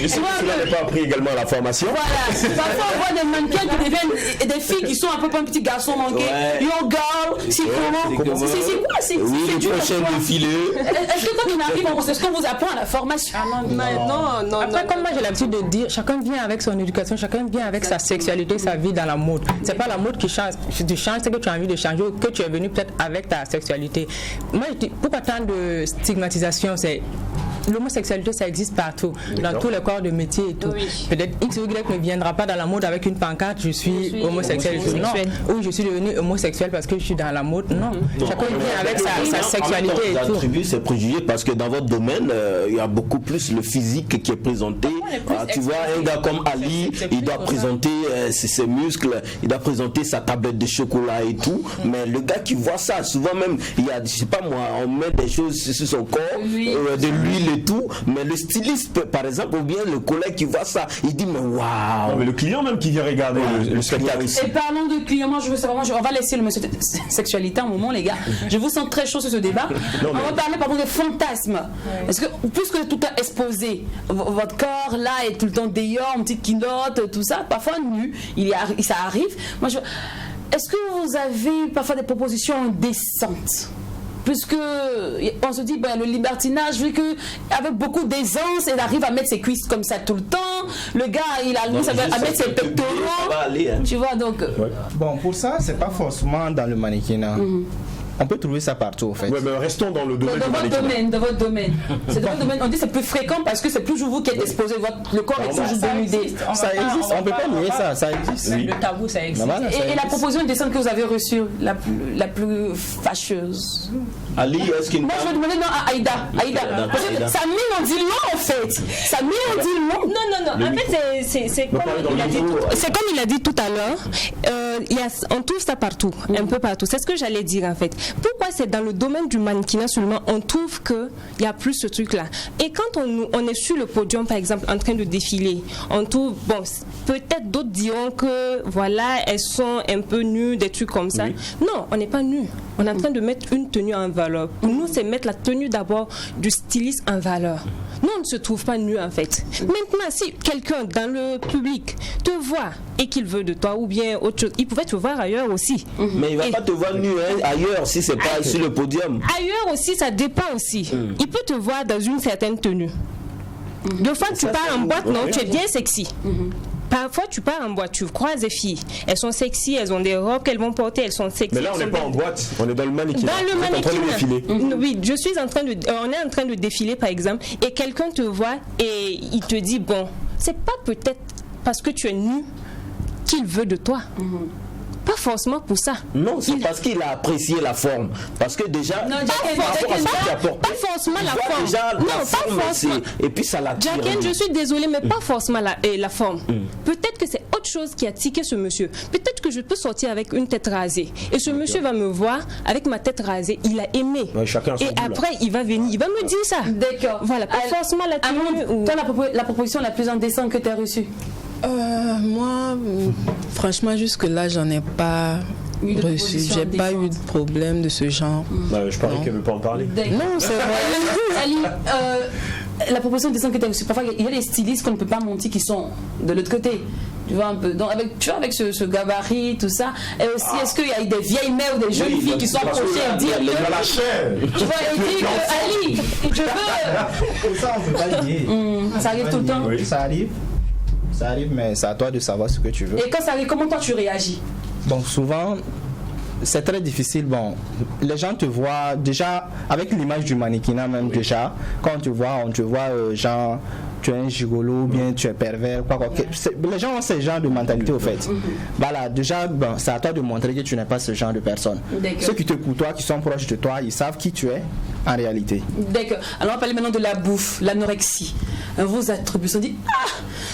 Et si tu n'avais pas appris également la formation. Voilà. Parfois on voit des mannequins qui deviennent des filles qui sont un peu comme un petit garçon manqué. Yo girl, c'est comment? C'est quoi? C'est le prochain défilé. Est-ce que quand on arrive, c'est ce qu'on vous apprend à la formation? Non. Après, comme moi j'ai l'habitude de dire, chacun vient avec son éducation, chacun vient avec sa sexualité, sa vie dans la mode. C'est pas la mode qui change. Tu changes ce que tu as envie de changer, que tu es venu peut-être avec ta sexualité. Moi, pourquoi tant de stigmatisation? C'est l'homosexualité, ça existe partout, dans tous les corps de métier et tout. Oui. Peut-être X ou Y ne viendra pas dans la mode avec une pancarte, je suis homosexuel. Non. Ou je suis devenu homosexuel parce que je suis dans la mode. Non. Chacun vient avec sa sexualité et tout. Vous attribuez ces préjugés parce que dans votre domaine, il y a beaucoup plus le physique qui est présenté. Tu vois, un gars comme Ali, il doit présenter ses muscles, il doit présenter sa tablette de chocolat et tout. Mais le gars qui voit ça, souvent même, il y a, je sais pas moi, on met des choses sur son corps, de l'huile et tout, mais le styliste, par exemple, ou bien le collègue qui voit ça, il dit mais waouh. Mais le client même qui vient regarder le spectacle. Et parlons de clients, moi je veux savoir, on va laisser le monsieur sexualité un moment les gars. Je vous sens très chaud sur ce débat. On va parler pardon des fantasmes. Est-ce que puisque tout est exposé, votre corps là est tout le temps dehors, une petite quinotte, tout ça, parfois nu, ça arrive. Moi est-ce que vous avez parfois des propositions indécentes? Puisque on se dit le libertinage, vu que avec beaucoup d'aisance, il arrive à mettre ses cuisses comme ça tout le temps. Le gars, il a à mettre ses pectoraux. Tu vois donc. Bon, pour ça, c'est pas forcément dans le mannequinat. On peut trouver ça partout, en fait. Ouais, mais restons dans le domaine de votre domaine. C'est dans votre domaine. On dit que c'est plus fréquent parce que c'est toujours vous qui êtes exposé. Le corps est toujours dénudé. Ça existe. On ne peut pas nier ça. Ça existe. Le tabou, ça existe. Et la proposition indécente que vous avez reçue, la plus fâcheuse. Ali, est-ce qu'il... Moi, je vais demander à Aïda. Parce que ça mine en dit long, en fait. Ça mine en dit long. Non. En fait, c'est comme il a dit tout à l'heure. On trouve ça partout, un peu partout. C'est ce que j'allais dire, en fait. Pourquoi c'est dans le domaine du mannequinat seulement on trouve qu'il y a plus ce truc-là. Et quand on est sur le podium, par exemple, en train de défiler, on trouve, bon, peut-être d'autres diront que, voilà, elles sont un peu nues, des trucs comme ça. Oui. Non, on n'est pas nus. On est en train de mettre une tenue en valeur. Pour nous, c'est mettre la tenue d'abord du styliste en valeur. Nous, on ne se trouve pas nus, en fait. Maintenant, si quelqu'un dans le public te voit et qu'il veut de toi ou bien autre chose, il pouvait te voir ailleurs aussi. Mais il ne va pas te voir nu ailleurs si c'est pas sur le podium. Ailleurs aussi, ça dépend aussi. Il peut te voir dans une certaine tenue. Deux fois, tu pars en boîte, non, tu es bien sexy. Parfois, tu pars en boîte, tu croises des filles. Elles sont sexy, elles ont des robes qu'elles vont porter, elles sont sexy. Mais là, on n'est pas en boîte, on est dans le mannequinat. Dans le mannequinat. Oui, on est en train de défiler, par exemple, et quelqu'un te voit et il te dit, bon, c'est pas peut-être parce que tu es nu qu'il veut de toi. Pas forcément pour ça. Non, c'est parce qu'il a apprécié la forme. Parce que déjà, pas forcément la forme. Non, pas forcément. Et puis ça l'attire. Jacqueline, je suis désolée, mais pas forcément la forme. Peut-être que c'est autre chose qui a tiqué ce monsieur. Peut-être que je peux sortir avec une tête rasée. Et ce monsieur va me voir avec ma tête rasée. Il a aimé. Ouais, et après, il va venir, il va me dire ça. D'accord. Voilà, pas forcément la tenue. Toi, la proposition la plus indécente que tu as reçue? Moi, franchement, jusque-là, j'en ai pas reçu. J'ai pas eu de problème de ce genre. Je parie qu'elle ne veut pas en parler. Non, c'est vrai. Ali, la proposition de dessin que tu as, parfois il y a des stylistes qu'on ne peut pas monter qui sont de l'autre côté. Tu vois un peu. Donc avec ce gabarit, tout ça. Et aussi, est-ce qu'il y a des vieilles mères ou des jeunes filles qui sont approchées et dire que tu vois, et dire que Ali, je veux. Ça, on ne peut pas le dire. Ça arrive tout le temps. Oui. Ça arrive, mais c'est à toi de savoir ce que tu veux. Et quand ça arrive, comment toi tu réagis? Bon, souvent, c'est très difficile. Bon, les gens te voient déjà avec l'image du mannequinat même déjà. Quand on te voit genre tu es un gigolo ou bien tu es pervers, quoi. Les gens ont ce genre de mentalité au fait. Voilà, déjà, c'est à toi de montrer que tu n'es pas ce genre de personne. Ceux qui te côtoient, qui sont proches de toi, ils savent qui tu es en réalité. D'accord. Alors on va parler maintenant de la bouffe, l'anorexie. Vos attributions, on dit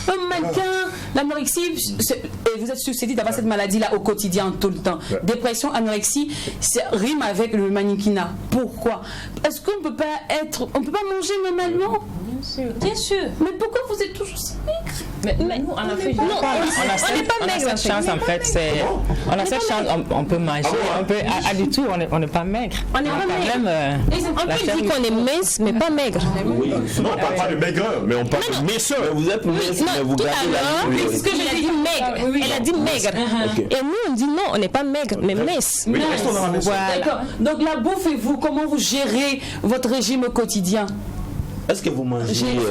un mannequin, l'anorexie, et vous êtes susceptible d'avoir cette maladie-là au quotidien, tout le temps. Dépression, anorexie, ça rime avec le mannequinat. Pourquoi? Est-ce qu'on peut pas manger normalement? Bien sûr. Mais pourquoi vous êtes toujours si maigre? Mais nous, en Afrique, on a cette chance en fait. On a cette chance, on peut manger, on peut. Du tout, on n'est pas maigre. On n'est pas maigre. On peut dire qu'on est mince, mais pas maigre. Oui. Non, on parle pas de maigreur, mais on parle de minceur. Vous êtes mince, mais vous gardez la ligne. C'est ce que j'ai dit, maigre. Elle a dit maigre. Et nous, on dit non, on n'est pas maigre, mais mince. D'accord. Donc la bouffe et vous, comment vous gérez votre régime au quotidien? Est-ce que vous mangez et même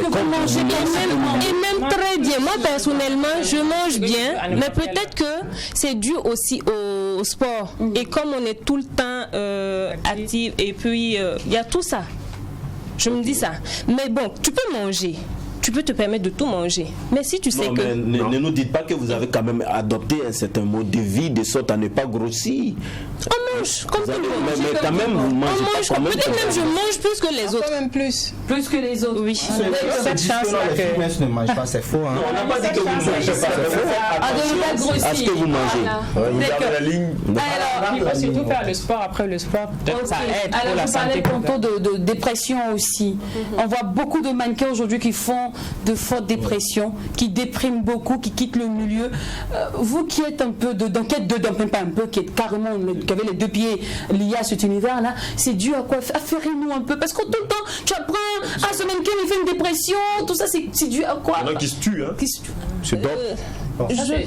très bien. Moi personnellement, je mange bien, mais peut-être que c'est dû aussi au sport. Et comme on est tout le temps actif, et puis il y a tout ça. Je me dis ça. Mais bon, tu peux manger. Tu peux te permettre de tout manger. Mais si tu sais que... Ne nous dites pas que vous avez quand même adopté un certain mode de vie de sorte à ne pas grossir. On mange comme tout le monde. Mais quand même, vous mangez. Peut-être même je mange plus que les autres. Quand même plus. Plus que les autres. Oui. Cette chance-là que les filles ne mangent pas, c'est faux. Non, on n'a pas dit que vous ne mangez pas. Est-ce que vous mangez? Vous avez la ligne. Alors, il faut surtout faire le sport. Après le sport, peut-être ça aide pour la santé. Alors, vous parlez tantôt de dépression aussi. On voit beaucoup de mannequins aujourd'hui qui font de fortes dépressions, qui dépriment beaucoup, qui quittent le milieu. Vous qui êtes un peu dans quête dedans, même pas un peu, qui êtes carrément, qui avez les deux pieds liés à cet univers-là, c'est dû à quoi? Affairez-nous un peu, parce que tout le temps, tu apprends, ce mannequin il fait une dépression, tout ça, c'est dû à quoi? Il y en a qui se tuent, hein? C'est dope.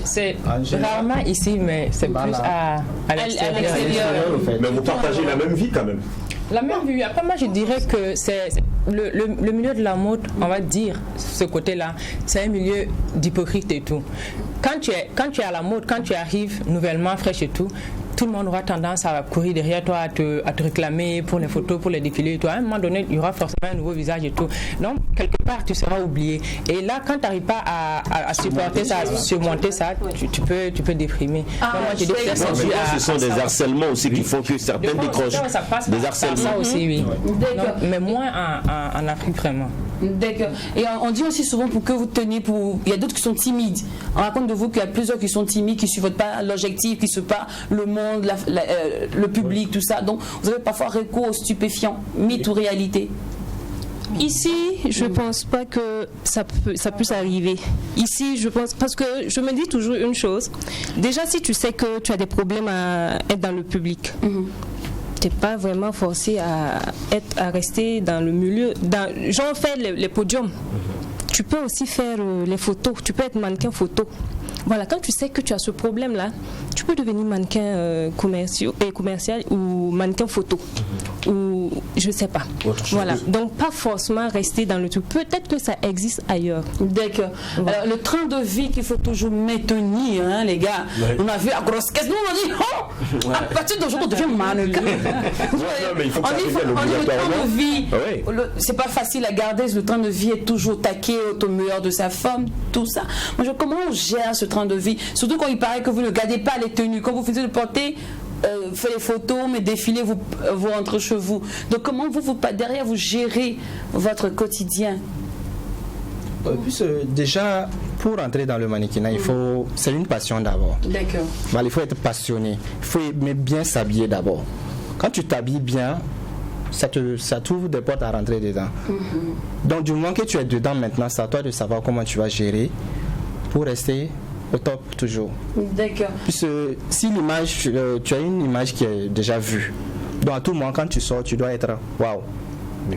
C'est rarement ici, mais c'est plus à l'extérieur. Mais vous partagez la même vie quand même. La même vie. Après, moi, je dirais que c'est le milieu de la mode, on va dire, ce côté-là, c'est un milieu d'hypocrite et tout. Quand tu es à la mode, quand tu arrives nouvellement, fraîche et tout le monde aura tendance à courir derrière toi, à te réclamer pour les photos, pour les défilés et tout. À un moment donné, il y aura forcément un nouveau visage et tout. Donc, quelque part, tu seras oublié. Et là, quand tu n'arrives pas à supporter ça, à surmonter ça, tu peux déprimer. Moi, je dis que ce sont des harcèlements aussi qui font que certains décrochent. Des harcèlements. Ça aussi, oui. Mais moins en Afrique, vraiment. D'accord. Et on dit aussi souvent pour que vous teniez il y a d'autres qui sont timides. On raconte de vous qu'il y a plusieurs qui sont timides, qui ne suivent pas l'objectif, qui ne suivent pas le monde, le public, tout ça. Donc vous avez parfois recours aux stupéfiants. Mythe ou réalité? Ici, je pense pas que ça puisse arriver. Ici, je pense, parce que je me dis toujours une chose. Déjà, si tu sais que tu as des problèmes à être dans le public, t'es pas vraiment forcé à rester dans le milieu. J'en fais les podiums. Tu peux aussi faire les photos. Tu peux être mannequin photo. Voilà, quand tu sais que tu as ce problème-là, tu peux devenir mannequin commercial ou mannequin photo. Ou je sais pas. Voilà. Donc pas forcément rester dans le truc. Peut-être que ça existe ailleurs. D'accord. Voilà. Alors le train de vie qu'il faut toujours maintenir, hein, les gars. Ouais. On a vu la grosse caisse. Nous on a dit, oh, à partir d'aujourd'hui on devient mannequin. Mais il faut que ça le train de vie. C'est pas facile à garder. Le train de vie est toujours taqué au meilleur de sa forme, tout ça. Moi, comment on gère ce train de vie? Surtout quand il paraît que vous ne gardez pas les tenues. Quand vous faisiez le porter, faites les photos, mais défilez, vous rentrez chez vous. Donc comment derrière vous gérez votre quotidien? Déjà, pour entrer dans le mannequinat, c'est une passion d'abord. D'accord. Il faut être passionné. Il faut aimer bien s'habiller d'abord. Quand tu t'habilles bien, ça t'ouvre des portes à rentrer dedans. Donc du moment que tu es dedans maintenant, c'est à toi de savoir comment tu vas gérer pour rester au top toujours. D'accord. Puisque si tu as une image qui est déjà vue, donc à tout moment quand tu sors, tu dois être waouh.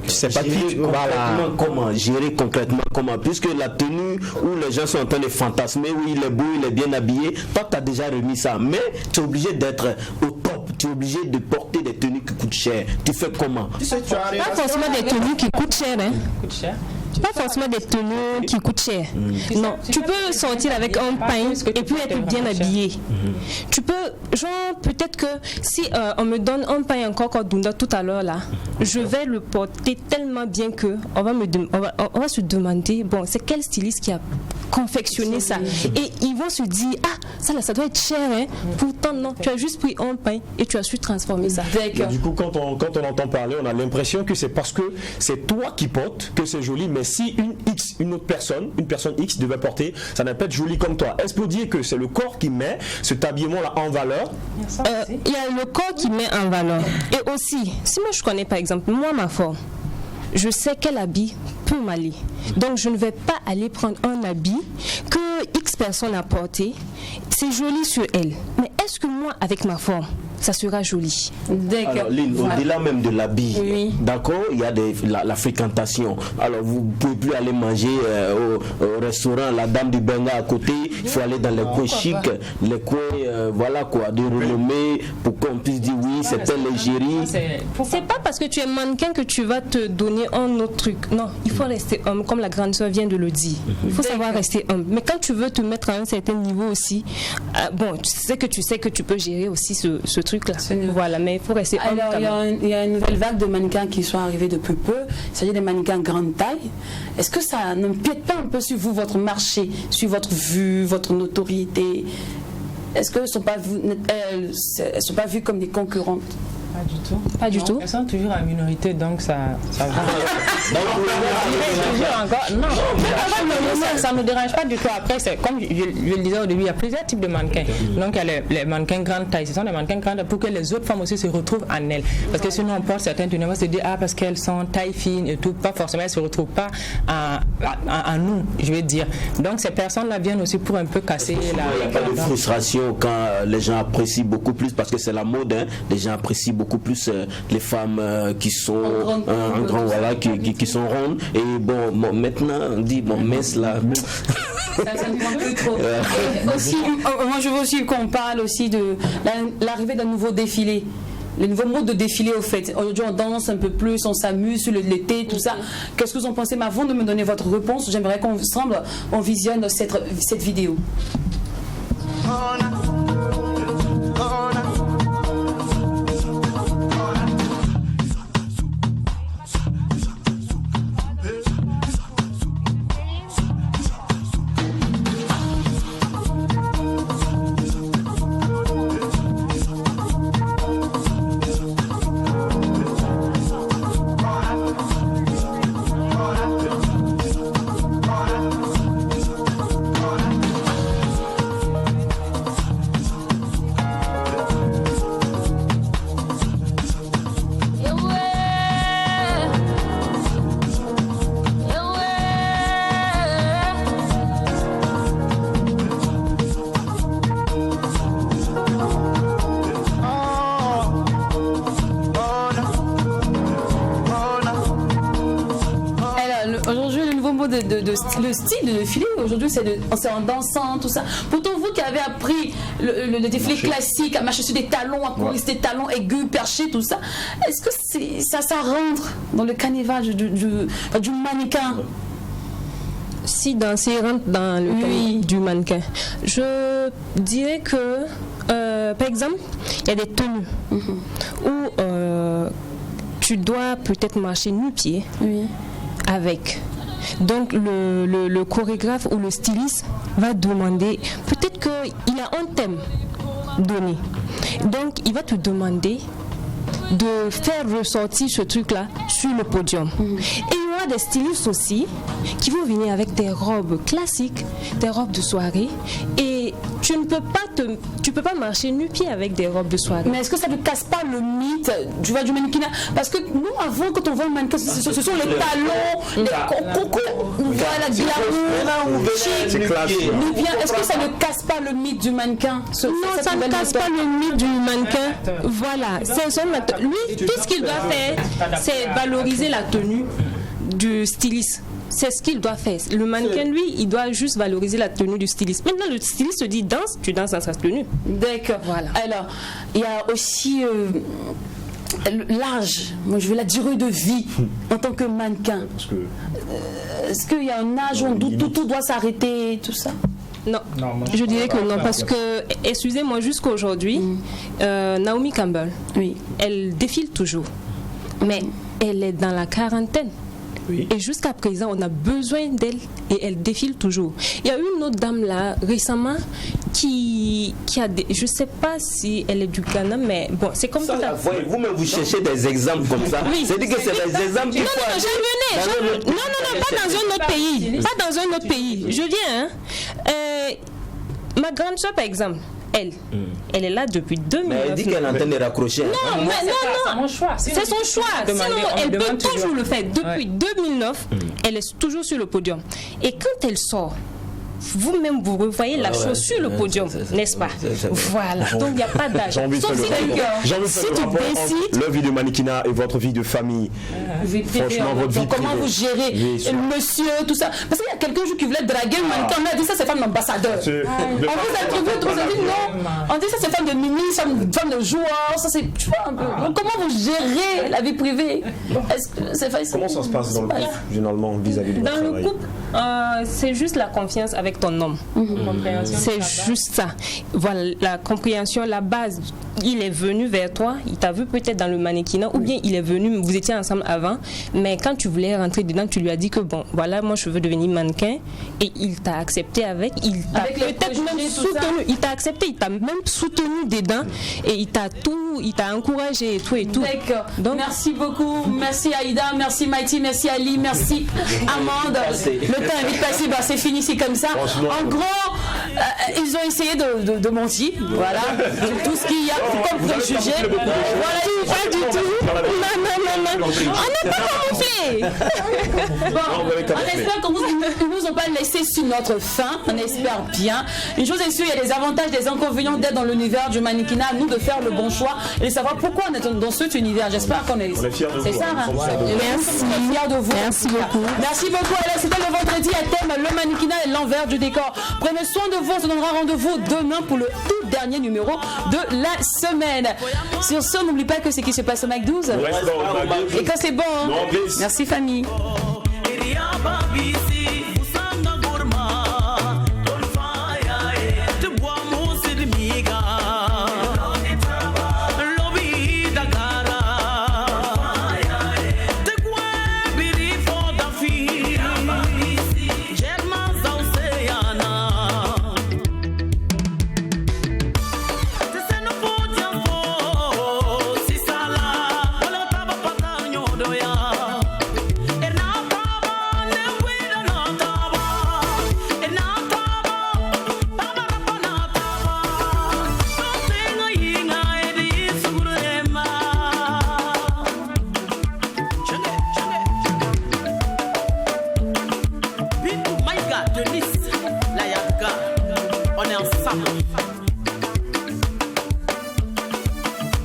Tu sais pas gérer concrètement comment, puisque la tenue où les gens sont en train de fantasmer, où il est beau, il est bien habillé, toi tu as déjà remis ça, mais tu es obligé d'être au top, tu es obligé de porter des tenues qui coûtent cher. Tu fais comment? Pas forcément des tenues qui coûtent cher, hein. Pas forcément des tenues qui coûtent cher. Non, tu peux sortir avec un pain et puis être bien habillé. Tu peux, genre, peut-être que si on me donne un pain encore Dunda tout à l'heure là, je vais le porter tellement bien que on va se demander, bon, c'est quel styliste qui a confectionné ça? Et ils vont se dire, ah, ça là, ça doit être cher, hein. Pourtant, non, tu as juste pris un pain et tu as su transformer ça. Du coup, quand on entend parler, on a l'impression que c'est parce que c'est toi qui portes que c'est joli, mais si une autre personne, une personne X devait porter, ça n'a pas être joli comme toi. Est-ce que vous dire que c'est le corps qui met cet habillement-là en valeur? Il y a le corps qui met en valeur. Et aussi, si moi je connais par exemple, moi ma forme, je sais quel habit peut m'aller. Donc je ne vais pas aller prendre un habit que X personne a porté. C'est joli sur elle. Mais est-ce que moi, avec ma forme, ça sera joli? Alors, Lynn, au-delà même de l'habit, d'accord, il y a la fréquentation. Alors, vous ne pouvez plus aller manger au restaurant, la dame du Benga à côté. Il faut aller dans les coins chics, les coins, voilà quoi, de renommée, pour qu'on puisse dire oui, c'était l'égérie. C'est pas parce que tu es mannequin que tu vas te donner un autre truc. Non, il faut rester homme, comme la grande soeur vient de le dire. Il faut savoir rester homme. Mais quand tu veux te mettre à un certain niveau aussi, bon, tu sais que tu peux gérer aussi ce truc-là. Voilà, mais il faut rester homme. Alors, il y a une nouvelle vague de mannequins qui sont arrivés depuis peu. Il s'agit des mannequins grande taille. Est-ce que ça n'empiète pas un peu sur vous, votre marché, sur votre vue, votre notoriété? Est-ce qu'elles ne sont pas vues comme des concurrentes? Pas du tout. Pas du tout. Elles sont toujours en minorité, donc ça va. Ça ne nous dérange pas du tout. Après, c'est comme je le disais au début, il y a plusieurs types de mannequins. Donc il y a les mannequins grande taille. Ce sont des mannequins grande taille pour que les autres femmes aussi se retrouvent en elles. Parce que sinon on porte certaines tenues, on va se dire parce qu'elles sont taille fine et tout, pas forcément elles se retrouvent pas en nous, je vais dire. Donc ces personnes-là viennent aussi pour un peu casser la. Il n'y a pas de frustration quand les gens apprécient beaucoup plus, parce que c'est la mode, hein. Les gens apprécient beaucoup plus les femmes qui sont qui sont rondes, et bon maintenant on dit bon mince là. Ça nous manque plus trop. Aussi, moi je veux aussi qu'on parle aussi de l'arrivée d'un nouveau défilé. Les nouveaux modes de défilé au fait. Aujourd'hui on danse un peu plus, on s'amuse sur l'été, tout ça. Qu'est-ce que vous en pensez? Mais avant de me donner votre réponse, j'aimerais qu'ensemble on visionne cette vidéo. Le style de défilé aujourd'hui c'est en dansant, tout ça. Pourtant vous qui avez appris le défilé classique, à marcher sur des talons, à courir sur des talons aigus, perchés, tout ça, est-ce que ça rentre dans le carnaval du mannequin? Si danser rentre dans le carnaval du mannequin, je dirais que par exemple il y a des tenues où tu dois peut-être marcher nu-pied avec. Donc le chorégraphe ou le styliste va demander, peut-être qu'il a un thème donné, donc il va te demander de faire ressortir ce truc-là sur le podium. Et il y aura as des stylistes aussi qui vont venir avec des robes classiques, des robes de soirée, et tu peux pas marcher nu-pied avec des robes de soirée. Mais est-ce que ça ne casse pas le mythe du mannequinat? Parce que nous, avant, quand on voit un mannequin, ce sont les talons, les cocos, voilà, glamour, chic. Est-ce que ça ne casse pas le mythe du mannequin? Non, ça ne casse pas le mythe du mannequin. Voilà, lui, tout ce qu'il doit faire, c'est valoriser la tenue du styliste. C'est ce qu'il doit faire. Le mannequin, lui, il doit juste valoriser la tenue du styliste. Maintenant, le styliste se dit danse, tu danses dans sa tenue. D'accord. Voilà. Alors, il y a aussi l'âge. Moi, je veux la durée de vie en tant que mannequin. Est-ce qu'il y a un âge où tout doit s'arrêter, tout ça? Non, je dirais que non, parce que, excusez-moi, jusqu'à aujourd'hui, Naomi Campbell, elle défile toujours, mais elle est dans la quarantaine. Oui. Et jusqu'à présent, on a besoin d'elle et elle défile toujours. Il y a une autre dame là, récemment, qui a je ne sais pas si elle est du Ghana, mais bon, c'est comme ça. Vous-même, vous cherchez des exemples comme ça. Oui. C'est-à-dire que c'est des exemples qu'il faut... Non, pas dans un autre pays. Pas dans un autre pays. Je viens, ma grande soeur, par exemple, elle est là depuis 2009. Mais elle dit qu'elle est en train de raccrocher. Non, c'est son choix. Sinon, elle peut toujours le faire. Depuis 2009, elle est toujours sur le podium. Et quand elle sort, vous-même, vous revoyez la chose sur le podium, n'est-ce pas? Voilà, donc il n'y a pas d'âge. J'ai envie de faire le décides... leur vie de mannequinat et votre vie de famille. Franchement, votre vie comment vous gérez monsieur, tout ça? Parce qu'il y a quelqu'un qui voulait draguer un mannequin, on a dit ça c'est femme d'ambassadeur. On vous a trouvé, on a dit non. On dit ça c'est femme de ministre, femme de joueur, ça c'est, tu vois un peu. Donc comment vous gérez la vie privée? Est-ce que c'est facile? Comment ça se passe dans le couple, généralement, vis-à-vis de votre travail? Dans le couple, c'est juste la confiance avec ton homme. C'est juste ça. Voilà, la compréhension, la base. Il est venu vers toi, il t'a vu peut-être dans le mannequinat, ou bien il est venu, vous étiez ensemble avant, mais quand tu voulais rentrer dedans, tu lui as dit que bon, voilà, moi je veux devenir mannequin, et il t'a accepté il t'a peut-être même soutenu, il t'a accepté, il t'a même soutenu dedans, et il t'a encouragé et tout et tout. D'accord. Donc, merci beaucoup, merci Aïda, merci Maïti, merci Ali, merci Amande. Le temps est vite passé, c'est fini, c'est comme ça. En gros, ils ont essayé de mentir, voilà, sur tout ce qu'il y a comme préjugé. Voilà, pas du tout. Non. On n'a pas camouflé. On espère qu'ils ne nous ont pas laissé sur notre faim. On espère bien. Une chose est sûre, il y a des avantages, des inconvénients d'être dans l'univers du mannequinat. Nous de faire le bon choix et de savoir pourquoi on est dans cet univers. J'espère qu'on est. fiers de vous. C'est ça. Merci. Fiers de vous. Merci beaucoup. Merci beaucoup. Alors, c'était le vendredi à thème le mannequinat et l'envers du décor. Prenez soin de vous. On se donnera rendez-vous demain pour le tout dernier numéro de la semaine. Sur ce, n'oublie pas que c'est qui se passe au Mac 12. Et quand c'est bon, merci famille.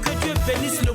Que Dieu bénisse le